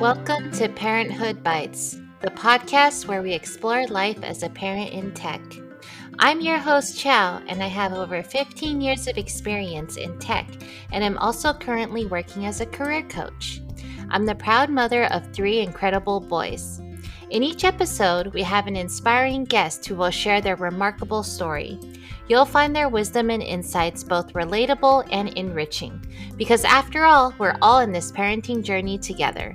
Welcome to Parenthood Bites, the podcast where we explore life as a parent in tech. I'm your host, Chiao, and I have over 15 years of experience in tech, and I'm also currently working as a career coach. I'm the proud mother of 3 incredible boys. In each episode, we have an inspiring guest who will share their remarkable story. You'll find their wisdom and insights both relatable and enriching, because after all, we're all in this parenting journey together.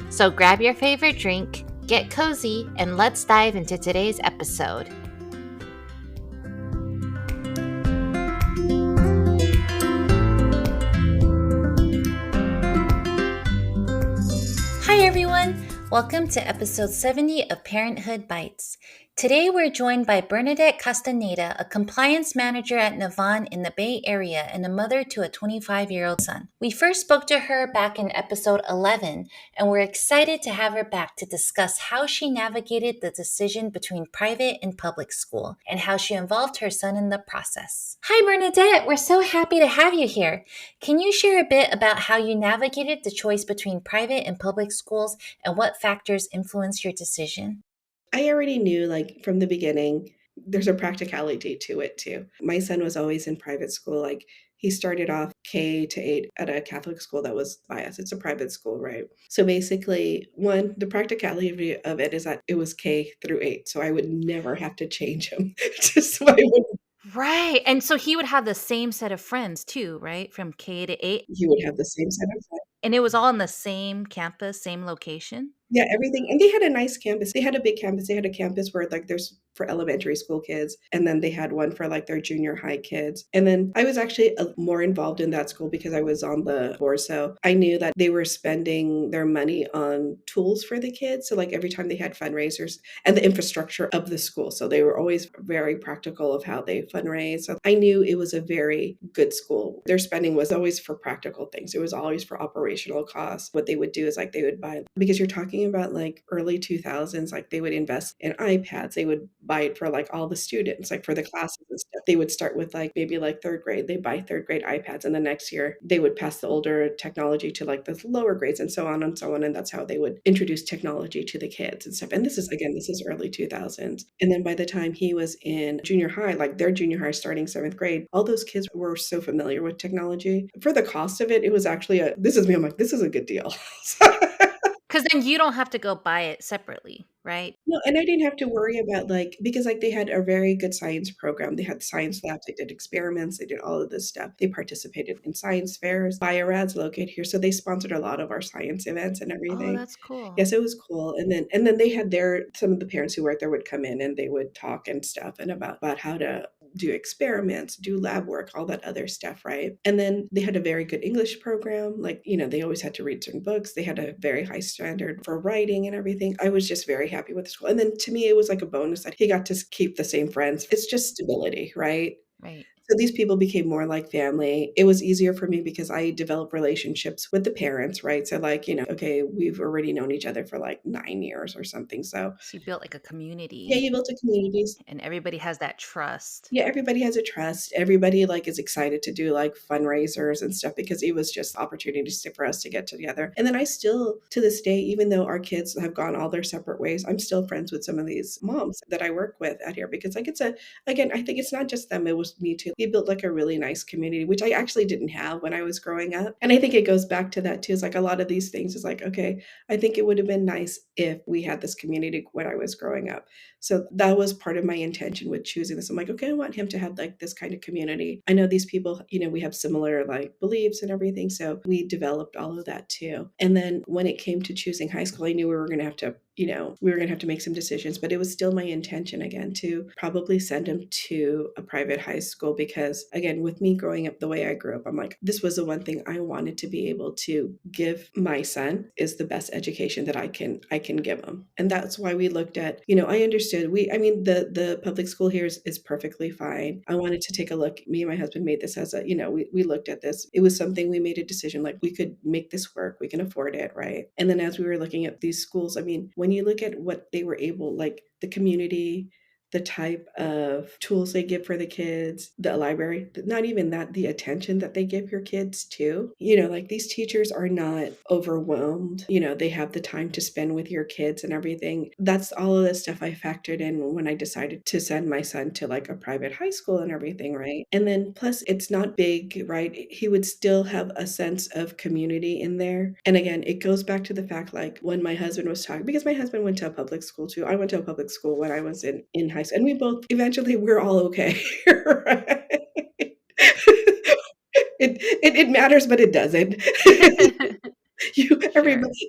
So grab your favorite drink, get cozy, and let's dive into today's episode. Hi everyone! Welcome to episode 70 of Parenthood Bites. Today we're joined by Bernadette Castaneda, a compliance manager at Navan in the Bay Area and a mother to a 25-year-old son. We first spoke to her back in episode 11, and we're excited to have her back to discuss how she navigated the decision between private and public school and how she involved her son in the process. Hi Bernadette, we're so happy to have you here. Can you share a bit about how you navigated the choice between private and public schools and what factors influenced your decision? I already knew, like, from the beginning, there's a practicality to it too. My son was always in private school. Like, he started off K to 8 at a Catholic school that was by us. It's a private school, right? So basically, one, the practicality of it is that it was K through 8. So I would never have to change him. Just so I would, Right. And so he would have the same set of friends too, right? From K to 8. he would have the same set of friends. And it was all in the same campus, same location? Yeah, everything, and they had a nice campus. They had a big campus. They had a campus where, like, there's for elementary school kids, and then they had one for, like, their junior high kids. And then I was actually, more involved in that school because I was on the board, so I knew that they were spending their money on tools for the kids, so, like, every time they had fundraisers and the infrastructure of the school, so they were always very practical of how they fundraise. So I knew it was a very good school. Their spending was always for practical things. It was always for operational costs. What they would do is, like, they would buy, because you're talking about, like, early 2000s, like, they would invest in iPads. They would buy it for, like, all the students, like, for the classes and stuff. They would start with, like, maybe, like, 3rd grade. They buy 3rd grade iPads, and the next year, they would pass the older technology to, like, the lower grades and so on and so on, and that's how they would introduce technology to the kids and stuff. And this is, again, this is early 2000s. And then by the time he was in junior high, like, their junior high starting 7th grade, all those kids were so familiar with technology. For the cost of it, it was actually this is me, I'm like, "This is a good deal." 'Cause then you don't have to go buy it separately, right? No, and I didn't have to worry about, like, because, like, they had a very good science program. They had science labs, they did experiments, they did all of this stuff. They participated in science fairs. Biorad's located here, so they sponsored a lot of our science events and Oh, everything. that's cool. Yes, it was cool. And then they had some of the parents who worked there would come in and they would talk and stuff and about how to do experiments, do lab work, all that other stuff, right? And then they had a very good English program. Like, they always had to read certain books. They had a very high standard for writing and everything. I was just very happy with the school. And then to me, it was like a bonus that he got to keep the same friends. It's just stability, right? Right. So these people became more like family. It was easier for me because I developed relationships with the parents, right? So, like, okay, we've already known each other for like 9 years or something. So So you built like a yeah, community you built a community. and everybody has that trust. Yeah, everybody has a trust. Everybody, like, is excited to do, like, fundraisers and stuff because it was just opportunities for us to get together. And then I still, to this day, even though our kids have gone all their separate ways, I'm still friends with some of these moms that I work with out here because, like, again, I think it's not just them, it was me too. We built, like, a really nice community, which I actually didn't have when I was growing up. And I think it goes back to that too. It's like a lot of these things is like, okay, I think it would have been nice if we had this community when I was growing up. So that was part of my intention with choosing this. I'm like, okay, I want him to have, like, this kind of community. I know these people, we have similar, like, beliefs and everything. So we developed all of that too. And then when it came to choosing high school, I knew we were going to have to make some decisions, but it was still my intention again to probably send him to a private high school because, again, with me growing up the way I grew up, I'm like, this was the one thing I wanted to be able to give my son is the best education that I can give him. And that's why we looked at, I understood the public school here is perfectly fine. I wanted to take a look. Me and my husband made this as we looked at this. It was something we made a decision, like, we could make this work. We can afford it, right? And then as we were looking at these schools, when you look at what they were able, like, the community, the type of tools they give for the kids, the library, not even that, the attention that they give your kids too. Like these teachers are not overwhelmed. They have the time to spend with your kids and everything. That's all of the stuff I factored in when I decided to send my son to like a private high school and everything, right? And then plus it's not big, right? He would still have a sense of community in there. And again, it goes back to the fact like when my husband was talking, because my husband went to a public school too. I went to a public school when I was in high school, and we both eventually we're all okay. Right? It matters, but it doesn't. Sure.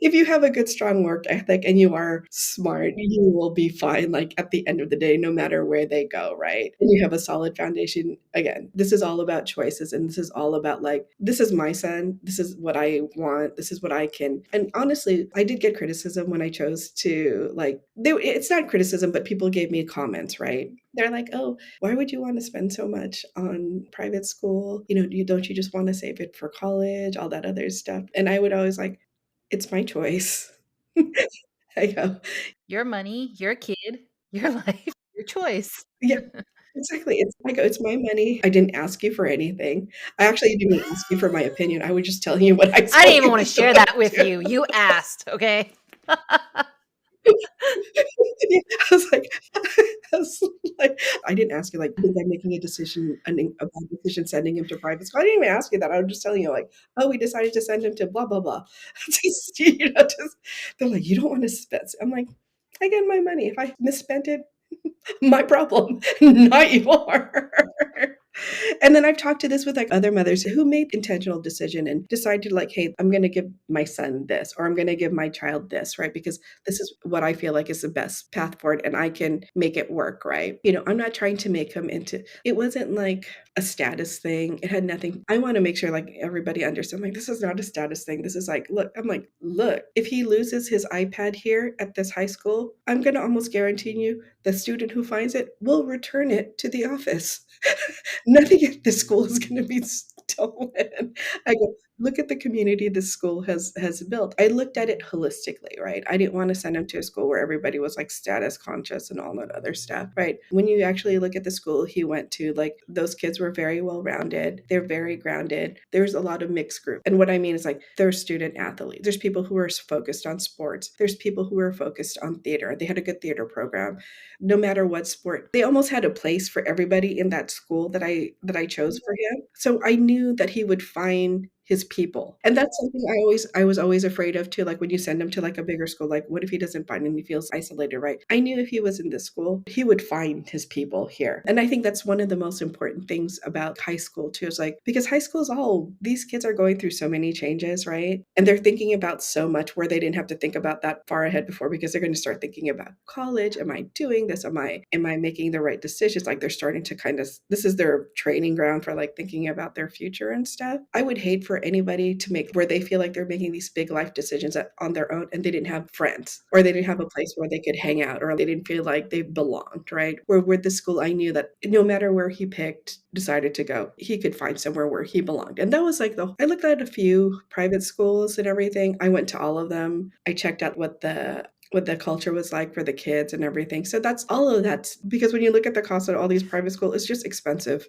If you have a good strong work ethic and you are smart, you will be fine like at the end of the day, no matter where they go, right? And you have a solid foundation. Again, this is all about choices, and this is all about like, this is my son, this is what I want, this is what I can. And honestly, I did get criticism when I chose to like it's not criticism, but people gave me comments, right? They're like, "Oh, why would you want to spend so much on private school? Don't you just want to save it for college, all that other stuff?" And I would always like, it's my choice. I go, Your money, your kid, your life, your choice. yeah, exactly. It's my money. I didn't ask you for anything. I actually didn't ask you for my opinion. I was just telling you what I I saw didn't even you want to do share it that with too. you. You asked, okay? I was like, I was like, I didn't ask you like, think I'm making a bad decision sending him to private school. I didn't even ask you that. I was just telling you like, oh, we decided to send him to blah blah blah. Just they're like, you don't want to spend. I'm like, I get my money. If I misspent it, my problem, not yours. And then I've talked to this with like other mothers who made intentional decision and decided like, hey, I'm going to give my son this, or I'm going to give my child this, right? Because this is what I feel like is the best path forward and I can make it work, right? I'm not trying to make him into, it wasn't like a status thing. It had nothing. I want to make sure like everybody understands like, this is not a status thing. This is like, look, I'm like, look, if he loses his iPad here at this high school, I'm going to almost guarantee you the student who finds it will return it to the office. Nothing at this school is going to be stolen. I go, look at the community this school has built. I looked at it holistically, right? I didn't want to send him to a school where everybody was like status conscious and all that other stuff, right? When you actually look at the school he went to, like those kids were very well rounded. They're very grounded. There's a lot of mixed group. And what I mean is like there's student athletes. There's people who are focused on sports. There's people who are focused on theater. They had a good theater program. No matter what sport, they almost had a place for everybody in that school that I chose for him. So I knew that he would find his people. And that's something I was always afraid of too. Like when you send him to like a bigger school, like what if he doesn't find and he feels isolated, right? I knew if he was in this school, he would find his people here. And I think that's one of the most important things about high school too, is like because high school is all these kids are going through so many changes, right? And they're thinking about so much where they didn't have to think about that far ahead before because they're going to start thinking about college. Am I doing this? Am I making the right decisions? Like they're starting to kind of this is their training ground for like thinking about their future and stuff. I would hate for anybody to make where they feel like they're making these big life decisions on their own and they didn't have friends or they didn't have a place where they could hang out or they didn't feel like they belonged, right? Where with the school, I knew that no matter where he decided to go, he could find somewhere where he belonged. And that was like I looked at a few private schools and everything. I went to all of them. I checked out what the culture was like for the kids and everything. So that's all of that. Because when you look at the cost of all these private schools, it's just expensive.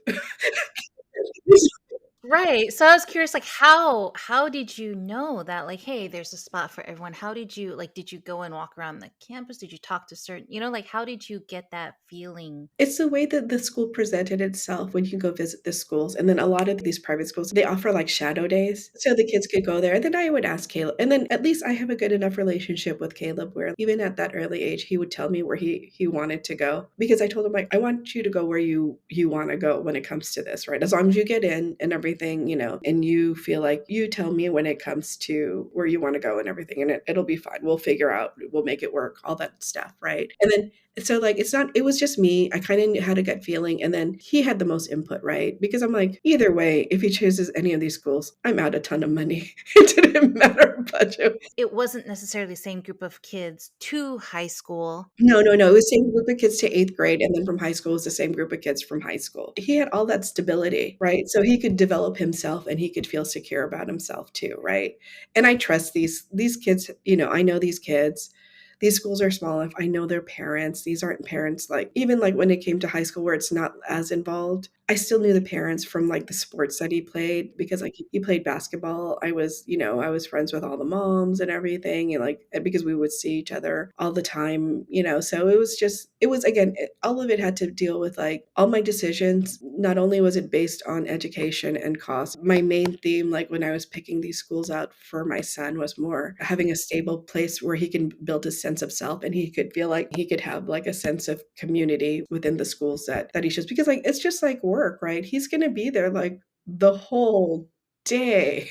Right. So I was curious, like how did you know that like, hey, there's a spot for everyone? How did you like did you go and walk around the campus? Did you talk to certain, like how did you get that feeling? It's the way that the school presented itself when you go visit the schools. And then a lot of these private schools, they offer like shadow days. So the kids could go there. And then I would ask Caleb. And then at least I have a good enough relationship with Caleb where even at that early age, he would tell me where he wanted to go. Because I told him, like, I want you to go where you want to go when it comes to this, right? As long as you get in and everything, and you feel like you tell me when it comes to where you want to go and everything. And it'll be fine. We'll figure out, we'll make it work, all that stuff, right? And then so like it was just me. I kind of had a gut feeling and then he had the most input, right? Because I'm like, either way, if he chooses any of these schools, I'm out a ton of money. It didn't matter budget. It wasn't necessarily the same group of kids to high school. No, no, no. It was the same group of kids to eighth grade. And then from high school it was the same group of kids from high school. He had all that stability, right? So he could develop himself and he could feel secure about himself too, right? And I trust these kids, I know these kids. these schools are small enough. I know their parents. These aren't parents like, even like when it came to high school where it's not as involved, I still knew the parents from like the sports that he played because like he played basketball. I was, I was friends with all the moms and everything. And like, because we would see each other all the time, so it was again, all of it had to deal with like all my decisions. Not only was it based on education and cost, my main theme, like when I was picking these schools out for my son, was more having a stable place where he can build a sense of self and he could feel like he could have like a sense of community within the schools that he shows. Because like it's just like work, right? He's going to be there like the whole day.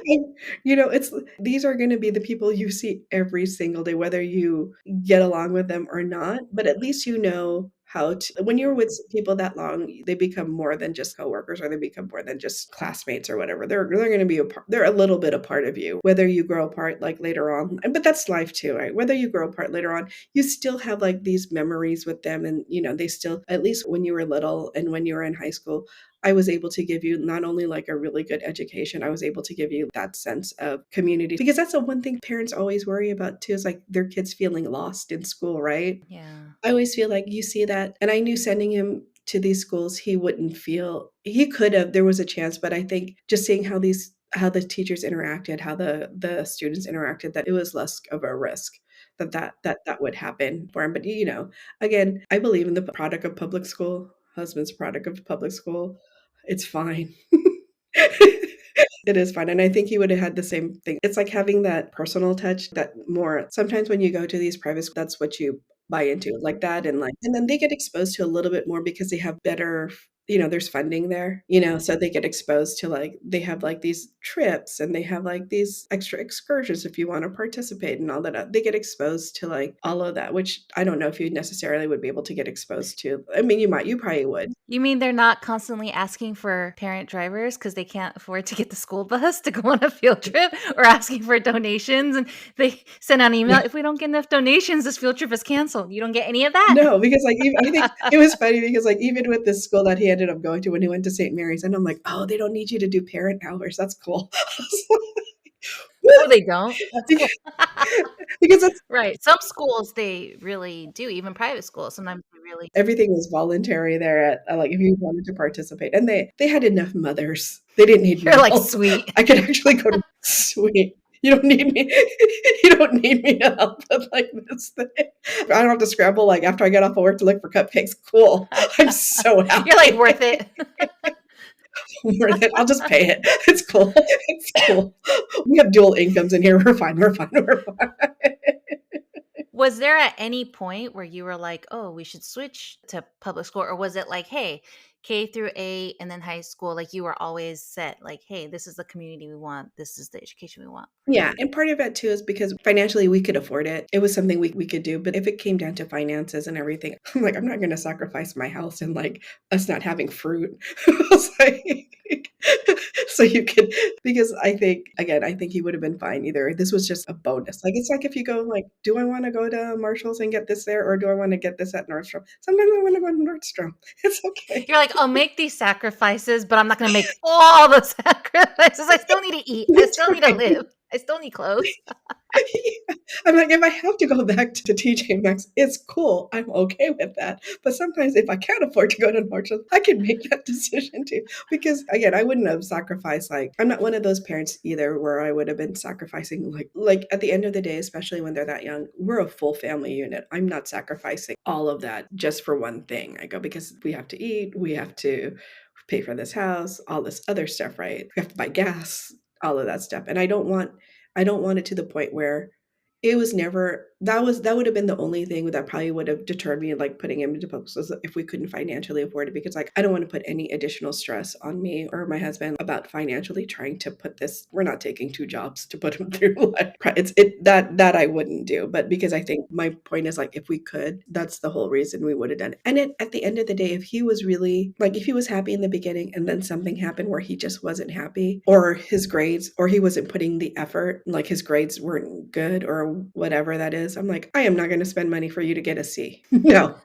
And, it's these are going to be the people you see every single day, whether you get along with them or not. But at least you know how to, when you're with people that long, they become more than just coworkers or they become more than just classmates or whatever. They're going to be they're a little bit a part of you, whether you grow apart like later on. But that's life too, right? Whether you grow apart later on, you still have like these memories with them. And, they still, at least when you were little and when you were in high school, I was able to give you not only like a really good education, I was able to give you that sense of community. Because that's the one thing parents always worry about too, is like their kids feeling lost in school, right? Yeah. I always feel like you see that. And I knew sending him to these schools, he could have, there was a chance, but I think just seeing how the teachers interacted, how the students interacted, that it was less of a risk that would happen for him. But again, I believe in the product of public school, husband's product of public school. It's fine. It is fine. And I think he would have had the same thing. It's like having that personal touch that more sometimes when you go to these private schools, that's what you buy into, like that. And then they get exposed to a little bit more because they have better, there's funding there, so they get exposed to like, they have like these trips and they have like these extra excursions if you want to participate and all that. They get exposed to like all of that, which I don't know if you necessarily would be able to get exposed to. I mean, you probably would. You mean they're not constantly asking for parent drivers because they can't afford to get the school bus to go on a field trip, or asking for donations and they send out an email, if we don't get enough donations, this field trip is canceled. You don't get any of that? No, because like I think it was funny because like even with this school that he ended up going to when he went to St. Mary's, and I'm like, oh, they don't need you to do parent hours. That's cool. Oh, they don't? That's cool. Because that's Right. Some schools, they really do, even private schools. Sometimes they really everything was voluntary there at like if you wanted to participate, and they had enough mothers. They didn't need You're my like, help. sweet. I could actually go to sweet. You don't need me. You don't need me to help with like this thing. I don't have to scramble like after I get off of work to look for cupcakes. Cool. I'm so happy. You're like, worth it. Worth it. I'll just pay it. It's cool. It's cool. We have dual incomes in here. We're fine. We're fine. We're fine. Was there at any point where you were like, oh, we should switch to public school? Or was it like, hey, K through 8 and then high school, like you were always set, like, hey, this is the community we want. This is the education we want. Yeah. And part of that too is because financially we could afford it. It was something we could do. But if it came down to finances and everything, I'm like, I'm not going to sacrifice my house and like us not having fruit. I was like, so you could, because I think, again, I think he would have been fine either. This was just a bonus. Like, it's like if you go like, do I want to go to Marshall's and get this there? Or do I want to get this at Nordstrom? Sometimes I want to go to Nordstrom. It's okay. You're like, I'll make these sacrifices, but I'm not going to make all the sacrifices. I still need to eat. I still need to live. I still need clothes. Yeah. I'm like, if I have to go back to TJ Maxx, it's cool. I'm okay with that. But sometimes if I can't afford to go to Nordstrom, I can make that decision too. Because again, I wouldn't have sacrificed, like, I'm not one of those parents either where I would have been sacrificing like at the end of the day, especially when they're that young, we're a full family unit. I'm not sacrificing all of that just for one thing. I go, because we have to eat, we have to pay for this house, all this other stuff, right? We have to buy gas, all of that stuff. And I don't want it to the point where it was never that would have been the only thing that probably would have deterred me like putting him into public schools if we couldn't financially afford it, because like I don't want to put any additional stress on me or my husband about financially trying to put this. We're not taking two jobs to put him through like that I wouldn't do. But because I think my point is like if we could, that's the whole reason we would have done it. And at the end of the day, if he was really like if he was happy in the beginning and then something happened where he just wasn't happy, or his grades, or he wasn't putting the effort, like his grades weren't good or whatever that is, I'm like, I am not going to spend money for you to get a C. No.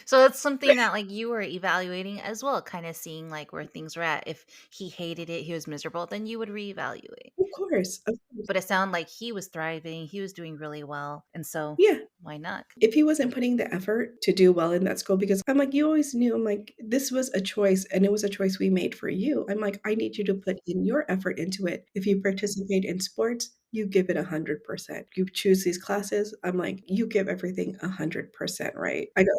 So it's something that like you were evaluating as well, kind of seeing like where things were at. If he hated it, he was miserable, then you would reevaluate. Of course, of course. But it sounded like he was thriving, he was doing really well, and so Yeah. why not? If he wasn't putting the effort to do well in that school, because I'm like, you always knew, I'm like, this was a choice and it was a choice we made for you. I'm like, I need you to put in your effort into it. If you participate in sports, you give it 100%. You choose these classes, I'm like, you give everything 100%, right? I go,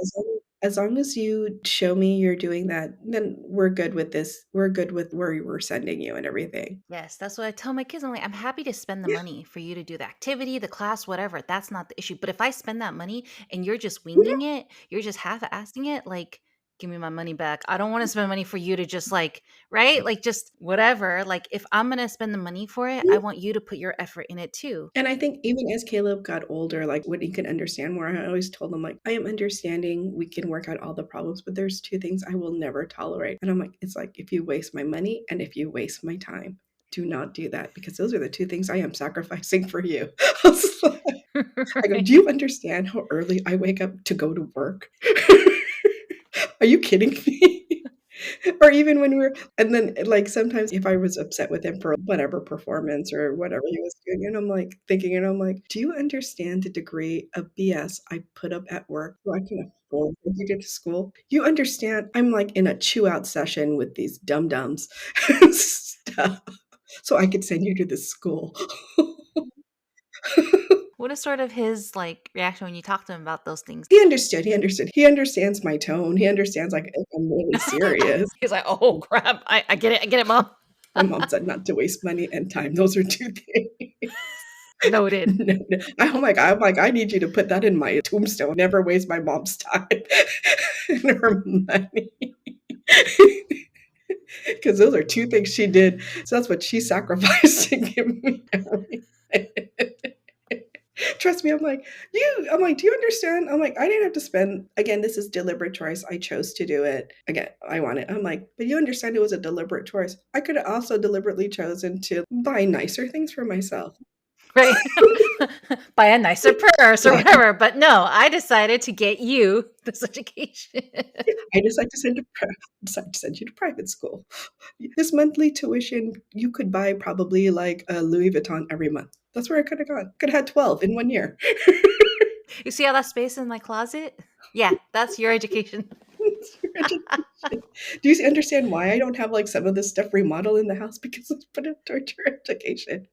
as long as you show me you're doing that, then we're good with this. We're good with where we're sending you and everything. Yes, that's what I tell my kids. I'm like, I'm happy to spend the Yeah. money for you to do the activity, the class, whatever. That's not the issue. But if I spend that money and you're just Yeah. winging it, you're just half-assing it, like, give me my money back. I don't want to spend money for you to just like, right? Like just whatever. Like if I'm gonna spend the money for it, I Yeah. want you to put your effort in it too. And I think even as Caleb got older, like when he could understand more, I always told him, like, I am understanding we can work out all the problems, but there's two things I will never tolerate. And I'm like, it's like if you waste my money and if you waste my time, do not do that because those are the two things I am sacrificing for you. I go, do Right. you understand how early I wake up to go to work? Are you kidding me? Or even when we're and then, like, sometimes if I was upset with him for whatever performance or whatever he was doing, and I'm, like, thinking, and I'm like, "Do you understand the degree of BS I put up at work so I can afford for you to get to school? You understand I'm, like, in a chew-out session with these dum-dums and stuff, so I could send you to this school." What is sort of his like reaction when you talk to him about those things? He understood, he understood. He understands my tone, he understands, like, if I'm really serious. He's like, oh crap. I get it, mom. My mom said not to waste money and time, those are 2 things. Noted. No, no. I'm like, "I need you to put that in my tombstone, never waste my mom's time and her money." Because those are 2 things she did, so that's what she sacrificed to give me everything. Trust me, I'm like, "Do you understand?" I'm like, "I didn't have to spend" again, this is deliberate choice, I chose to do it. Again, I want it. I'm like, "But you understand it was a deliberate choice. I could have also deliberately chosen to buy nicer things for myself." Right. Buy a nicer purse or Like, whatever. But no, I decided to get you this education. I decided to send you to private school. This monthly tuition, you could buy probably like a Louis Vuitton every month. That's where I could have gone. Could have had 12 in 1 year. You see all that space in my closet? Yeah, that's your education. It's your education. Do you understand why I don't have like some of this stuff remodeled in the house? Because it's put it towards your education.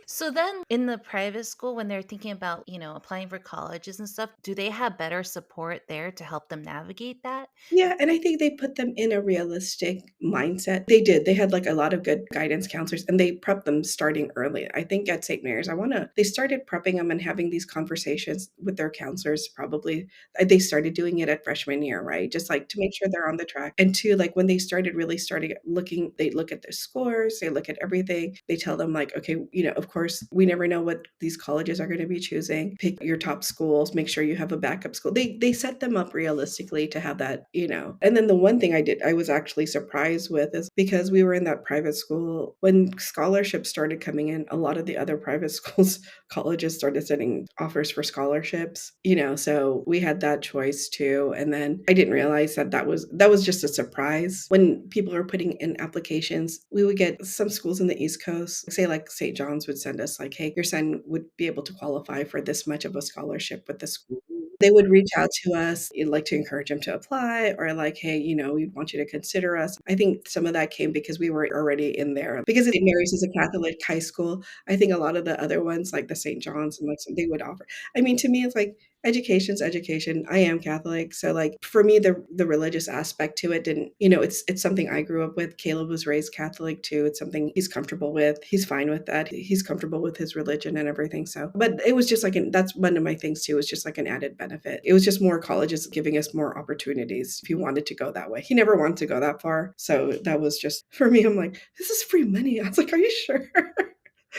So then in the private school, when they're thinking about, applying for colleges and stuff, do they have better support there to help them navigate that? Yeah, and I think they put them in a realistic mindset. They did. They had like a lot of good guidance counselors and they prepped them starting early. I think at St. Mary's, they started prepping them and having these conversations with their counselors probably. They started doing it at freshman year, right? Just like to make sure they're on the track. And two, like when they started really starting looking, they look at their scores, they look at everything. They tell them like, okay, of course, we never know what these colleges are going to be choosing. Pick your top schools, make sure you have a backup school. They set them up realistically to have that, And then the one thing I was actually surprised with is because we were in that private school, when scholarships started coming in, a lot of the other private schools, colleges started sending offers for scholarships, so we had that choice too. And then I didn't realize that was just a surprise. When people are putting in applications, we would get some schools in the East Coast, say like St. John's would send us like, hey, your son would be able to qualify for this much of a scholarship with the school. They would reach out to us, like to encourage him to apply or like, hey, we want you to consider us. I think some of that came because we were already in there. Because St. Mary's is a Catholic high school, I think a lot of the other ones, like the St. John's and like they would offer. I mean, to me, it's like education's education. I am Catholic. So like for me, the religious aspect to it didn't, it's something I grew up with. Caleb was raised Catholic too. It's something he's comfortable with. He's fine with that. He's comfortable with his religion and everything. So, but it was just like, that's one of my things too, was just like an added benefit. It was just more colleges giving us more opportunities if you wanted to go that way. He never wanted to go that far. So that was just, for me, I'm like, this is free money. I was like, are you sure?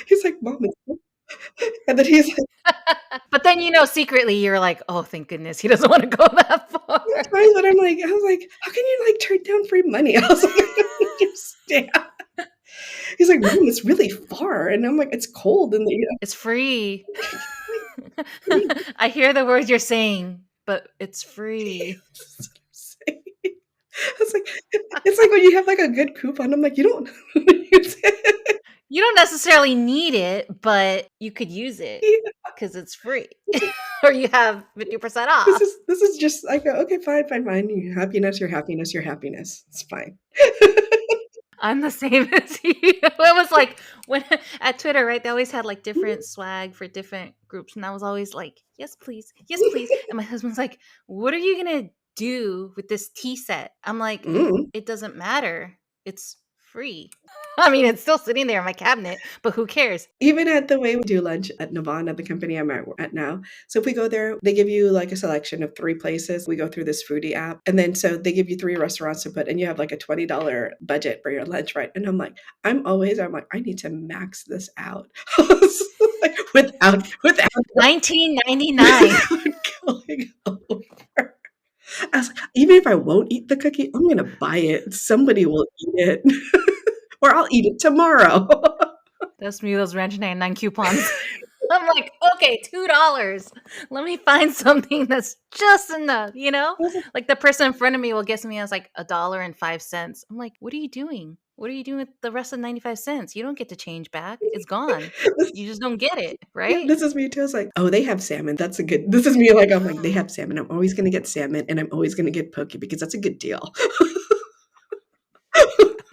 He's like, Mom, and then he's like, But then, secretly you're like, oh, thank goodness he doesn't want to go that far. times that I was like, how can you like turn down free money? I was like, I don't understand. He's like, Mom, it's really far. And I'm like, it's cold. And It's free. I hear the words you're saying. but it's free. That's what I'm saying. It's like it's like when you have like a good coupon. I'm like, you don't use it. You don't necessarily need it, but you could use it Yeah. because it's free. Or you have 50% This off. is this is just I go, okay, fine, fine, fine. Your happiness, your happiness, your happiness. It's fine. I'm the same as you. It was like when at Twitter, right? They always had like different swag for different groups, and I was always like, "Yes, please, yes, please." And my husband's like, "What are you gonna do with this tea set?" I'm like, Mm. "It doesn't matter. It's free." I mean, it's still sitting there in my cabinet, but who cares? Even at the way we do lunch at Navan, at the company I'm at now. So if we go there, they give you like a selection of 3 places. We go through this foodie app. And then so they give you 3 restaurants to put, and you have like a $20 budget for your lunch, right? And I'm like, I'm like, I need to max this out. Like, without $19.99. going over. I was like, even if I won't eat the cookie, I'm gonna buy it. Somebody will eat it. Or I'll eat it tomorrow. That's me, those Ranch 99 coupons. I'm like, okay, $2. Let me find something that's just enough, you know? Like the person in front of me will guess me as like $1.05. I'm like, what are you doing? What are you doing with the rest of 95 cents? You don't get to change back. It's gone. You just don't get it, Yeah, right? this is me too. I was like, "Oh, they have salmon. That's a good." This is me. Like, I'm like, "They have salmon. I'm always gonna get salmon, and I'm always gonna get poke because that's a good deal."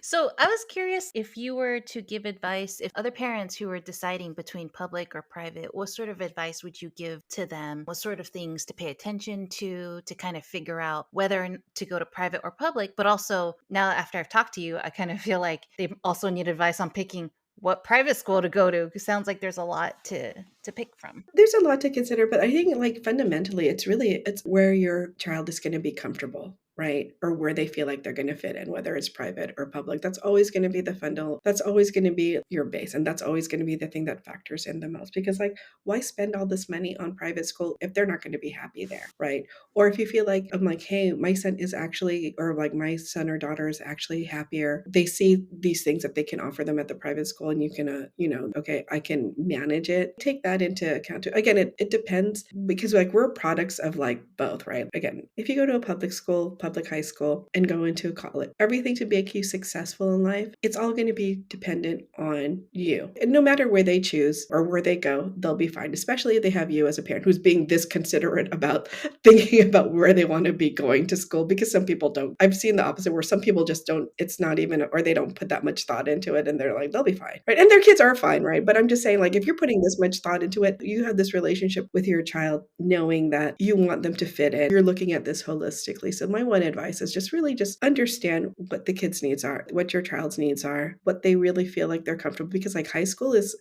So I was curious if you were to give advice, if other parents who were deciding between public or private, what sort of advice would you give to them? What sort of things to pay attention to kind of figure out whether to go to private or public? But also now after I've talked to you, I kind of feel like they also need advice on picking what private school to go to. It sounds like there's a lot to pick from. There's a lot to consider, but I think, like, fundamentally, it's where your child is gonna be comfortable, right? Or where they feel like they're gonna fit in, whether it's private or public. That's always gonna be that's always gonna be your base, and that's always gonna be the thing that factors in the most because, like, why spend all this money on private school if they're not gonna be happy there, right? Or if you feel like I'm like, "Hey, my son is actually," or like, "My son or daughter is actually happier." They see these things that they can offer them at the private school, and you can, okay, I can manage it. Take that into account too. Again, it depends because like we're products of like both, right? Again, if you go to a public school, public high school, and go into college, everything to make you successful in life, it's all going to be dependent on you. And no matter where they choose or where they go, they'll be fine, especially if they have you as a parent who's being this considerate about thinking about where they want to be going to school because some people don't. I've seen the opposite where some people just don't, it's not even, or they don't put that much thought into it and they're like, they'll be fine, right? And their kids are fine, right? But I'm just saying, like, if you're putting this much thought into it, you have this relationship with your child knowing that you want them to fit in. You're looking at this holistically. So my one advice is just really just understand what the kids' needs are, what your child's needs are, what they really feel like they're comfortable because like high school is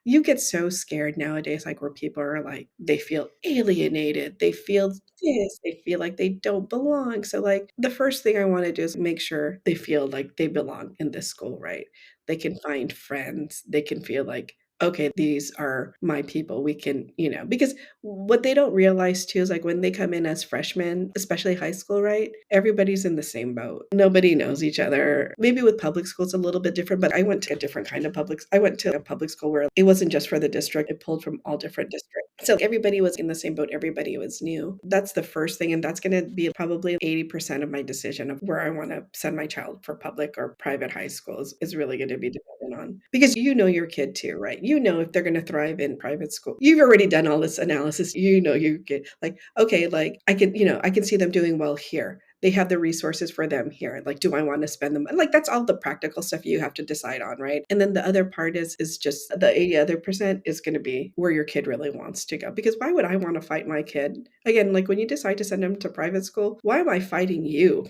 you get so scared nowadays, like where people are like, they feel alienated, they feel this, they feel like they don't belong. So, like, the first thing I want to do is make sure they feel like they belong in this school, right? They can find friends, they can feel like, okay, these are my people. We can, because what they don't realize too is like when they come in as freshmen, especially high school, right? Everybody's in the same boat. Nobody knows each other. Maybe with public school, it's a little bit different, but I went to a different kind of I went to a public school where it wasn't just for the district, it pulled from all different districts. So everybody was in the same boat, everybody was new. That's the first thing. And that's going to be probably 80% of my decision of where I want to send my child for public or private high schools is really going to be dependent on because you know your kid too, right? You know if they're going to thrive in private school. You've already done all this analysis. You know you get like, okay, like I can see them doing well here. They have the resources for them here. Like, do I want to spend them? Like, that's all the practical stuff you have to decide on, right? And then the other part is just the 80 other percent is going to be where your kid really wants to go. Because why would I want to fight my kid? Again, like when you decide to send them to private school, why am I fighting you?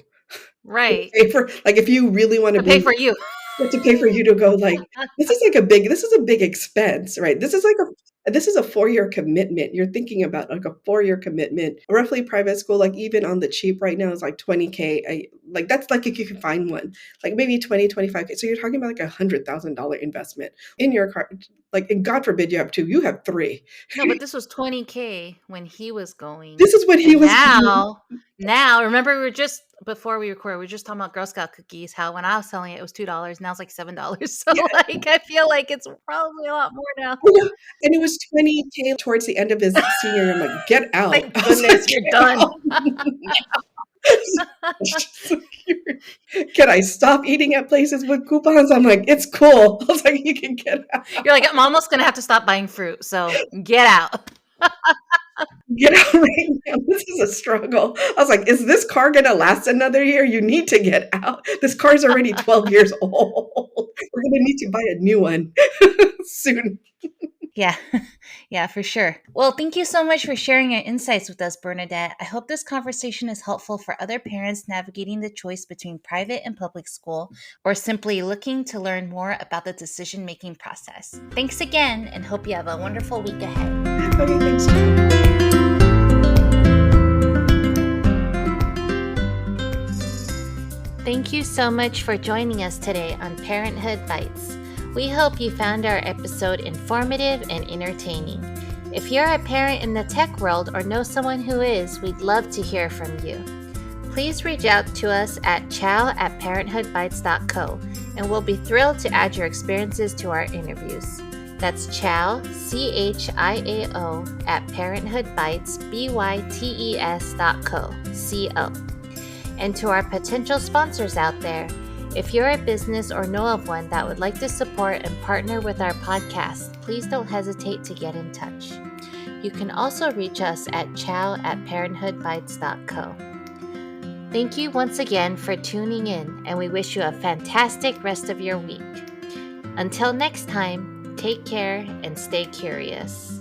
Right. Like if you really want to To pay be for you. to pay for you to go like this is a big expense, right? This is a 4-year commitment. You're thinking about like a 4-year commitment. Roughly private school, like even on the cheap right now is like 20K. Like that's like if you can find one, like maybe 25K. So you're talking about like $100,000 investment in your car. Like, and God forbid you have 2, you have 3. No, but this was $20K when he was going. This is what he And was doing. now Now, remember, before we recorded, we were just talking about Girl Scout cookies, how when I was selling it, it was $2. Now it's like $7. So, like, I feel like it's probably a lot more now. And it was 20K towards the end of his senior year. I'm like, get out. Thank I was goodness like, you're "Get done." out." Can I stop eating at places with coupons? I'm like, it's cool. I was like, you can get out. You're like, I'm almost going to have to stop buying fruit. So get out. Get out right now. This is a struggle. I was like, is this car going to last another year? You need to get out. This car's already 12 years old. We're going to need to buy a new one soon. Yeah. Yeah, for sure. Well, thank you so much for sharing your insights with us, Bernadette. I hope this conversation is helpful for other parents navigating the choice between private and public school, or simply looking to learn more about the decision-making process. Thanks again, and hope you have a wonderful week ahead. Okay, thanks, Jen. Thank you so much for joining us today on Parenthood Bites. We hope you found our episode informative and entertaining. If you're a parent in the tech world or know someone who is, we'd love to hear from you. Please reach out to us at chiao@parenthoodbites.co, and we'll be thrilled to add your experiences to our interviews. That's chiao, CHIAO, @parenthoodbites.co. And to our potential sponsors out there, if you're a business or know of one that would like to support and partner with our podcast, please don't hesitate to get in touch. You can also reach us at chiao@parenthoodbites.co. Thank you once again for tuning in, and we wish you a fantastic rest of your week. Until next time, take care and stay curious.